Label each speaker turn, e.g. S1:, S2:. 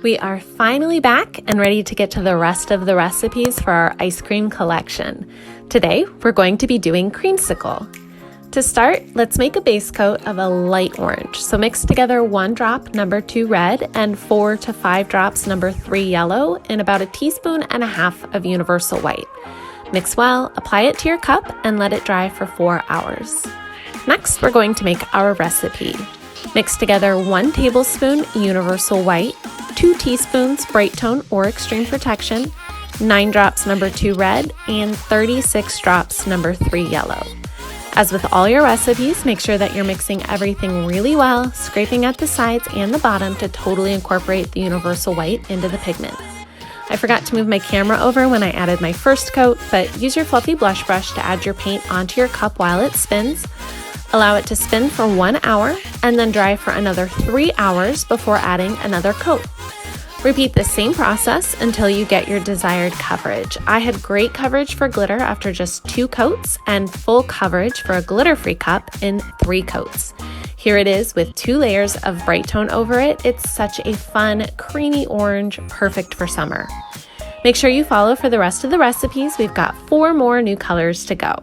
S1: We are finally back and ready to get to the rest of the recipes for our ice cream collection. Today, we're going to be doing Creamsicle. To start, let's make a base coat of a light orange. So mix together 1 drop number 2 red and 4 to 5 drops number 3 yellow in about 1.5 teaspoons of universal white. Mix well, apply it to your cup, and let it dry for 4 hours. Next, we're going to make our recipe. Mix together 1 tablespoon universal white, 2 teaspoons Brite Tone or Extreme Protection, 9 drops number 2 red, and 36 drops number 3 yellow. As with all your recipes, make sure that you're mixing everything really well, scraping at the sides and the bottom to totally incorporate the universal white into the pigment. I forgot to move my camera over when I added my first coat, but use your fluffy blush brush to add your paint onto your cup while it spins. Allow it to spin for 1 hour and then dry for another 3 hours before adding another coat. Repeat the same process until you get your desired coverage. I had great coverage for glitter after just 2 coats and full coverage for a glitter-free cup in 3 coats. Here it is with 2 layers of Brite Tone over it. It's such a fun, creamy orange, perfect for summer. Make sure you follow for the rest of the recipes. We've got 4 more new colors to go.